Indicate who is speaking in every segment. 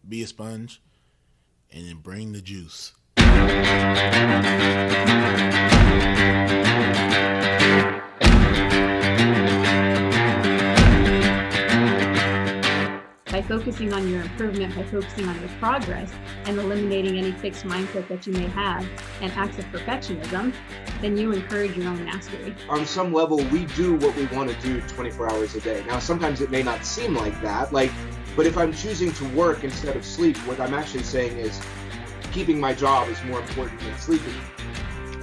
Speaker 1: be a sponge, and then bring the juice.
Speaker 2: By focusing on your improvement, by focusing on your progress, and eliminating any fixed mindset that you may have and acts of perfectionism, then you encourage your own mastery.
Speaker 3: On some level, we do what we want to do 24 hours a day. Now, sometimes it may not seem like that, but if I'm choosing to work instead of sleep, what I'm actually saying is keeping my job is more important than sleeping.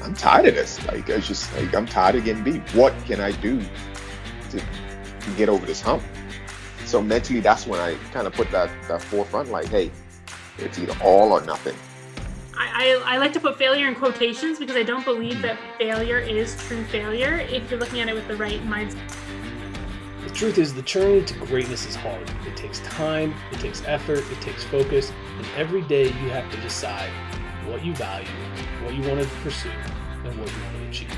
Speaker 4: I'm tired of this. I'm tired of getting beat. What can I do to get over this hump? So mentally, that's when I kind of put that forefront, like, hey, it's either all or nothing.
Speaker 5: I like to put failure in quotations because I don't believe that failure is true failure if you're looking at it with the right mindset.
Speaker 6: The truth is, the journey to greatness is hard. It takes time, it takes effort, it takes focus, and every day you have to decide what you value, what you want to pursue, and what you want to achieve.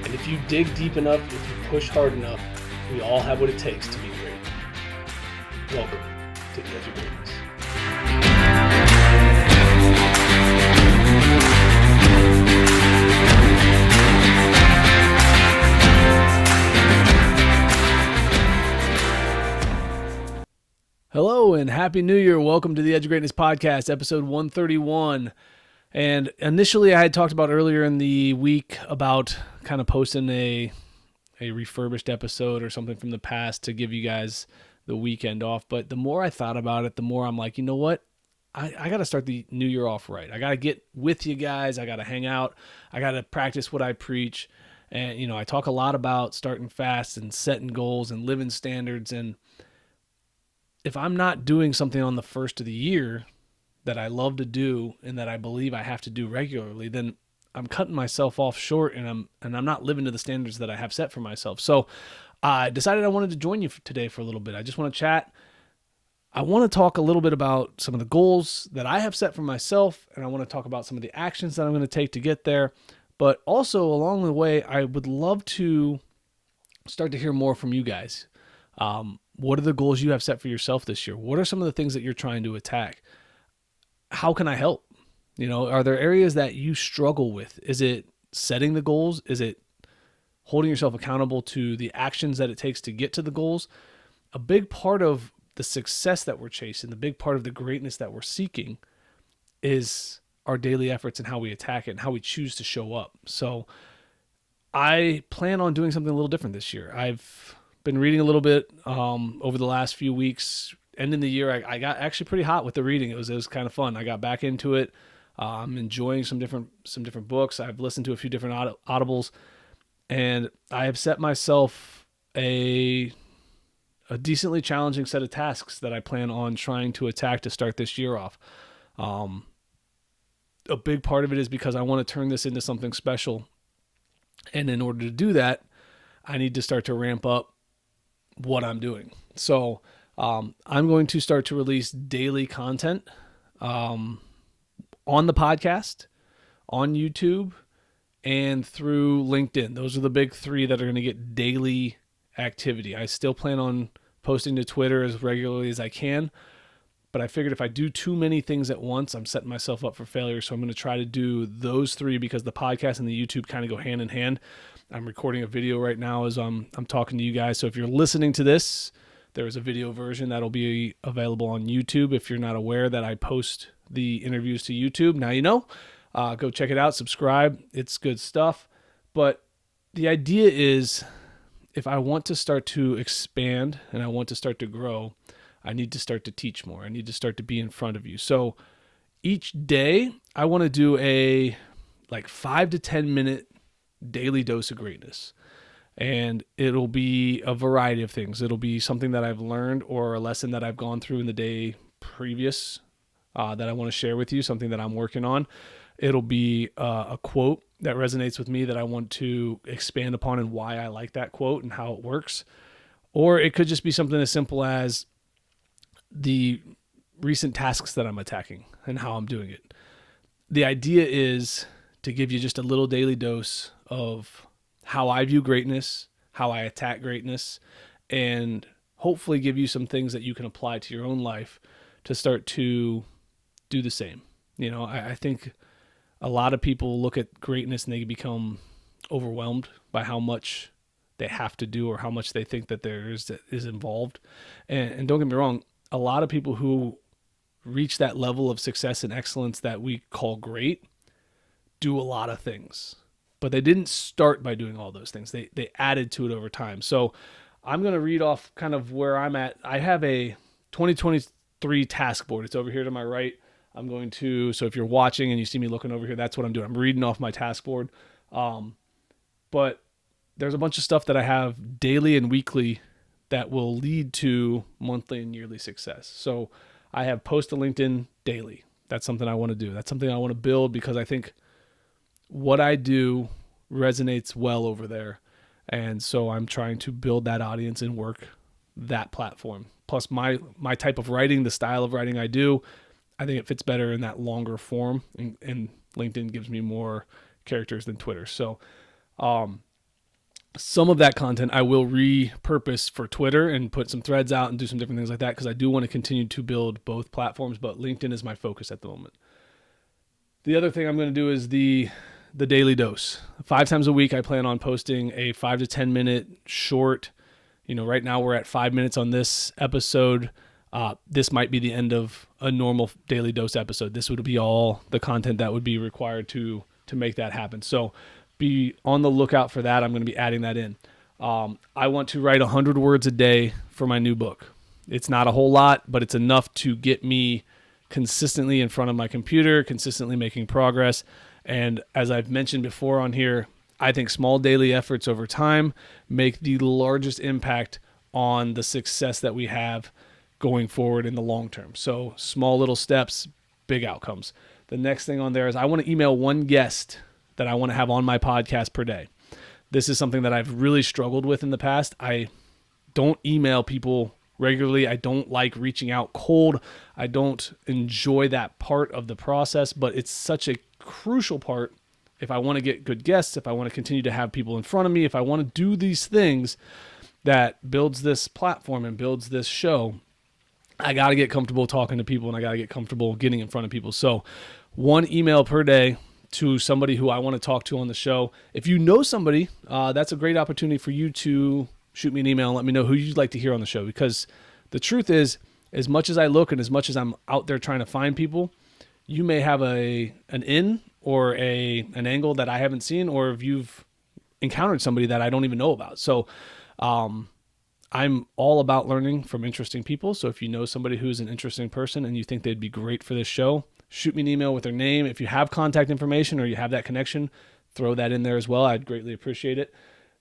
Speaker 6: And if you dig deep enough, if you push hard enough, we all have what it takes to be great. Welcome to the Edge of Greatness. Hello and Happy New Year. Welcome to the Edge of Greatness podcast, episode 131. And initially I had talked about earlier in the week about kind of posting a refurbished episode or something from the past to give you guys the weekend off. But the more I thought about it, the more I'm like, you know what? I got to start the new year off right. I got to get with you guys. I got to hang out. I got to practice what I preach. And, I talk a lot about starting fast and setting goals and living standards. And if I'm not doing something on the first of the year that I love to do and that I believe I have to do regularly, then I'm cutting myself off short and I'm not living to the standards that I have set for myself. So I decided I wanted to join you today for a little bit. I just want to chat. I want to talk a little bit about some of the goals that I have set for myself, and I want to talk about some of the actions that I'm going to take to get there. But also along the way, I would love to start to hear more from you guys. What are the goals you have set for yourself this year? What are some of the things that you're trying to attack? How can I help? Are there areas that you struggle with? Is it setting the goals? Is it holding yourself accountable to the actions that it takes to get to the goals? A big part of the success that we're chasing, the big part of the greatness that we're seeking is our daily efforts and how we attack it and how we choose to show up. So I plan on doing something a little different this year. I've been reading a little bit over the last few weeks. Ending the year, I got actually pretty hot with the reading. It was kind of fun. I got back into it. I'm enjoying some different books. I've listened to a few different audibles, and I have set myself a decently challenging set of tasks that I plan on trying to attack to start this year off. A big part of it is because I want to turn this into something special, and in order to do that, I need to start to ramp up what I'm doing. So I'm going to start to release daily content on the podcast, on YouTube, and through LinkedIn. Those are the big three that are going to get daily activity. I still plan on posting to Twitter as regularly as I can, but I figured if I do too many things at once, I'm setting myself up for failure. So I'm going to try to do those three because the podcast and the YouTube kind of go hand in hand. I'm recording a video right now as I'm talking to you guys. So if you're listening to this, there is a video version that'll be available on YouTube. If you're not aware that I post the interviews to YouTube, now you know. Go check it out, subscribe. It's good stuff. But the idea is, if I want to start to expand and I want to start to grow, I need to start to teach more. I need to start to be in front of you. So each day I want to do a 5 to 10 minute daily dose of greatness. And it'll be a variety of things. It'll be something that I've learned or a lesson that I've gone through in the day previous that I want to share with you, something that I'm working on. It'll be a quote that resonates with me that I want to expand upon and why I like that quote and how it works. Or it could just be something as simple as the recent tasks that I'm attacking and how I'm doing it. The idea is to give you just a little daily dose of how I view greatness, how I attack greatness, and hopefully give you some things that you can apply to your own life to start to do the same. You know, I think a lot of people look at greatness and they become overwhelmed by how much they have to do or how much they think that there is involved. And don't get me wrong, a lot of people who reach that level of success and excellence that we call great do a lot of things, but they didn't start by doing all those things. They added to it over time. So I'm going to read off kind of where I'm at. I have a 2023 task board. It's over here to my right. I'm going to, so if you're watching and you see me looking over here, that's what I'm doing. I'm reading off my task board. But there's a bunch of stuff that I have daily and weekly that will lead to monthly and yearly success. So I have post to LinkedIn daily. That's something I want to do. That's something I want to build because I think what I do resonates well over there. And so I'm trying to build that audience and work that platform. Plus my type of writing, the style of writing I do, I think it fits better in that longer form, and LinkedIn gives me more characters than Twitter. So some of that content I will repurpose for Twitter and put some threads out and do some different things like that because I do want to continue to build both platforms, but LinkedIn is my focus at the moment. The other thing I'm going to do is the daily dose. 5 times a week I plan on posting a 5 to 10 minute short. You know, right now we're at 5 minutes on this episode. This might be the end of a normal daily dose episode. This would be all the content that would be required to make that happen. So be on the lookout for that. I'm going to be adding that in. I want to write 100 words a day for my new book. It's not a whole lot, but it's enough to get me consistently in front of my computer, consistently making progress. And as I've mentioned before on here, I think small daily efforts over time make the largest impact on the success that we have going forward in the long term. So small little steps, big outcomes. The next thing on there is I want to email one guest that I want to have on my podcast per day. This is something that I've really struggled with in the past. I don't email people regularly. I don't like reaching out cold. I don't enjoy that part of the process, but it's such a crucial part if I want to get good guests, if I want to continue to have people in front of me, if I want to do these things that builds this platform and builds this show. I got to get comfortable talking to people and I got to get comfortable getting in front of people. So one email per day to somebody who I want to talk to on the show. If you know somebody, that's a great opportunity for you to shoot me an email and let me know who you'd like to hear on the show. Because the truth is, as much as I look and as much as I'm out there trying to find people, you may have an in or an angle that I haven't seen, or if you've encountered somebody that I don't even know about. So I'm all about learning from interesting people. So if you know somebody who's an interesting person and you think they'd be great for this show, shoot me an email with their name. If you have contact information or you have that connection, throw that in there as well. I'd greatly appreciate it.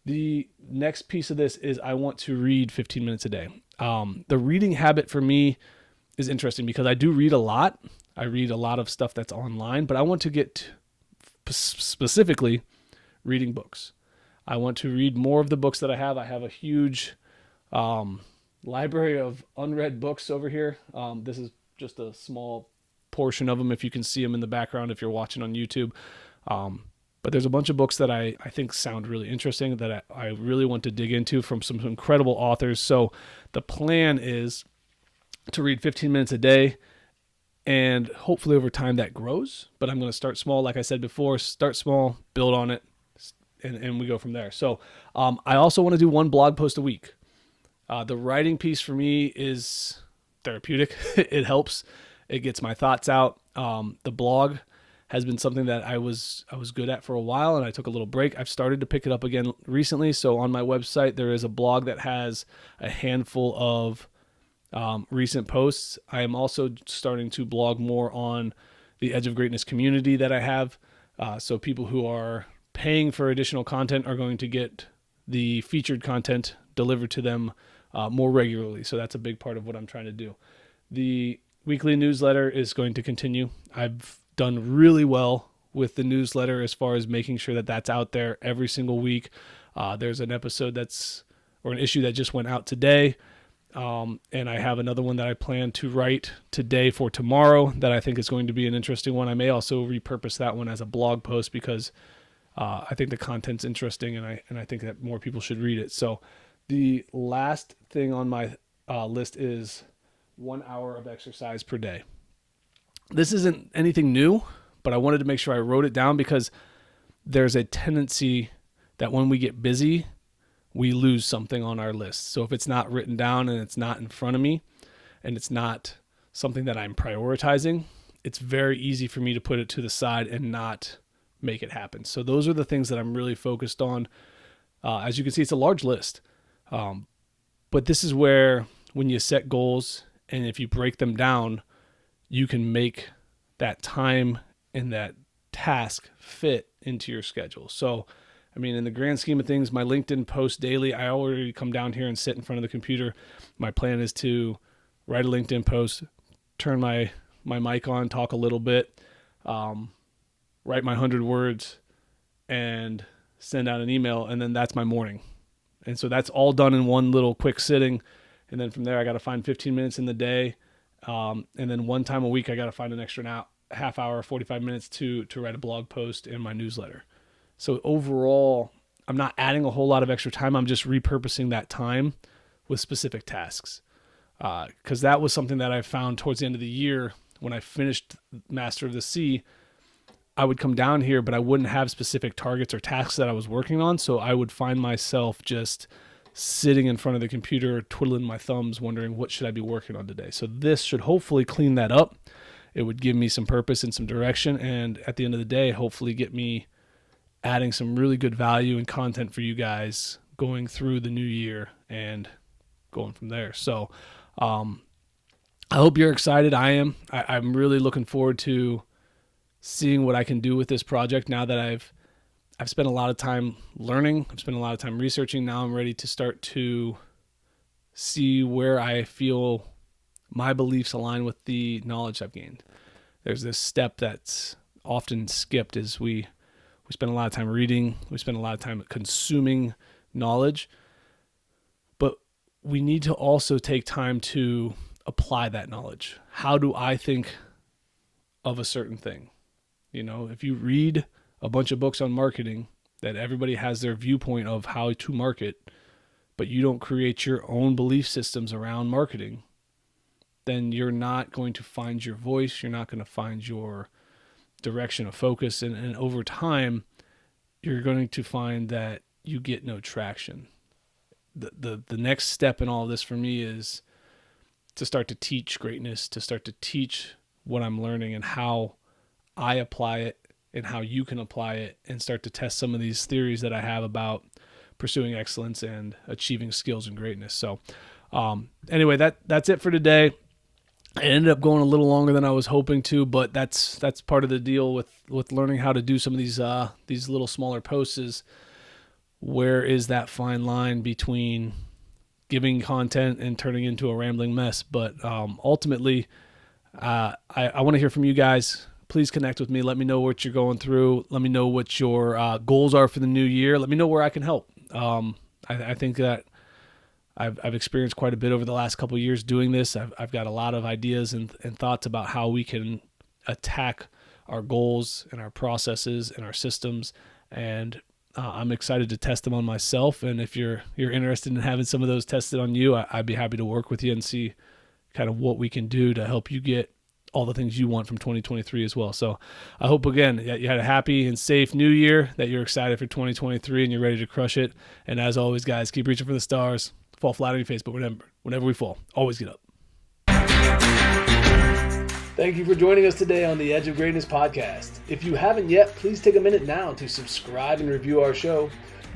Speaker 6: The next piece of this is I want to read 15 minutes a day. The reading habit for me is interesting because I do read a lot. I read a lot of stuff that's online, but I want to get specifically reading books. I want to read more of the books that I have. I have a huge library of unread books over here. This is just a small portion of them, if you can see them in the background if you're watching on YouTube. But there's a bunch of books that I think sound really interesting that I really want to dig into from some incredible authors. So the plan is to read 15 minutes a day, and hopefully over time that grows. But I'm going to start small. Like I said before, start small, build on it, and we go from there. So I also want to do one blog post a week. The writing piece for me is therapeutic. It helps. It gets my thoughts out. The blog has been something that I was good at for a while, and I took a little break. I've started to pick it up again recently. So on my website, there is a blog that has a handful of recent posts. I am also starting to blog more on the Edge of Greatness community that I have. So people who are paying for additional content are going to get the featured content delivered to them more regularly. So that's a big part of what I'm trying to do. The weekly newsletter is going to continue. I've done really well with the newsletter as far as making sure that that's out there every single week. There's an episode an issue that just went out today. And I have another one that I plan to write today for tomorrow that I think is going to be an interesting one. I may also repurpose that one as a blog post because I think the content's interesting and I think that more people should read it. So the last thing on my list is 1 hour of exercise per day. This isn't anything new, but I wanted to make sure I wrote it down because there's a tendency that when we get busy, we lose something on our list. So if it's not written down and it's not in front of me and it's not something that I'm prioritizing, it's very easy for me to put it to the side and not make it happen. So those are the things that I'm really focused on. As you can see, it's a large list. But this is where when you set goals and if you break them down, you can make that time and that task fit into your schedule. So, I mean, in the grand scheme of things, my LinkedIn post daily, I already come down here and sit in front of the computer. My plan is to write a LinkedIn post, turn my mic on, talk a little bit, write my 100 words, and send out an email, and then that's my morning. And so that's all done in one little quick sitting. And then from there, I got to find 15 minutes in the day. And then one time a week, I got to find an extra half hour, 45 minutes to write a blog post in my newsletter. So overall, I'm not adding a whole lot of extra time. I'm just repurposing that time with specific tasks. Because that was something that I found towards the end of the year when I finished Master of the Sea. I would come down here, but I wouldn't have specific targets or tasks that I was working on. So I would find myself just sitting in front of the computer, twiddling my thumbs, wondering what should I be working on today. So this should hopefully clean that up. It would give me some purpose and some direction. And at the end of the day, hopefully get me adding some really good value and content for you guys going through the new year and going from there. So I hope you're excited. I am. I'm really looking forward to seeing what I can do with this project now that I've spent a lot of time learning. I've spent a lot of time researching. Now I'm ready to start to see where I feel my beliefs align with the knowledge I've gained. There's this step that's often skipped is we spend a lot of time reading. We spend a lot of time consuming knowledge, but we need to also take time to apply that knowledge. How do I think of a certain thing? You know, if you read a bunch of books on marketing that everybody has their viewpoint of how to market, but you don't create your own belief systems around marketing, then you're not going to find your voice. You're not going to find your direction of focus. And over time, you're going to find that you get no traction. The next step in all of this for me is to start to teach greatness, to start to teach what I'm learning and how I apply it and how you can apply it, and start to test some of these theories that I have about pursuing excellence and achieving skills and greatness. So anyway, that's it for today. I ended up going a little longer than I was hoping to, but that's part of the deal with learning how to do some of these little smaller posts is where is that fine line between giving content and turning into a rambling mess. But ultimately, I want to hear from you guys. Please connect with me. Let me know what you're going through. Let me know what your goals are for the new year. Let me know where I can help. I think that I've experienced quite a bit over the last couple of years doing this. I've got a lot of ideas and thoughts about how we can attack our goals and our processes and our systems. And I'm excited to test them on myself. And if you're interested in having some of those tested on you, I'd be happy to work with you and see kind of what we can do to help you get all the things you want from 2023 as well. So I hope, again, you had a happy and safe new year, that you're excited for 2023 and you're ready to crush it. And as always, guys, keep reaching for the stars. Fall flat on your face, but whenever we fall, always get up. Thank you for joining us today on the Edge of Greatness podcast. If you haven't yet, please take a minute now to subscribe and review our show.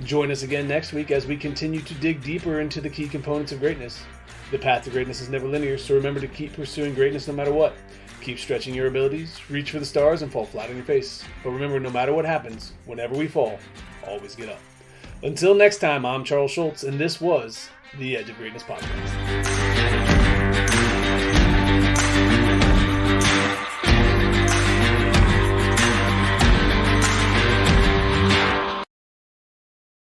Speaker 6: Join us again next week as we continue to dig deeper into the key components of greatness. The path to greatness is never linear, so remember to keep pursuing greatness no matter what. Keep stretching your abilities, reach for the stars, and fall flat on your face. But remember, no matter what happens, whenever we fall, always get up. Until next time, I'm Charles Schultz, and this was the Edge of Greatness podcast.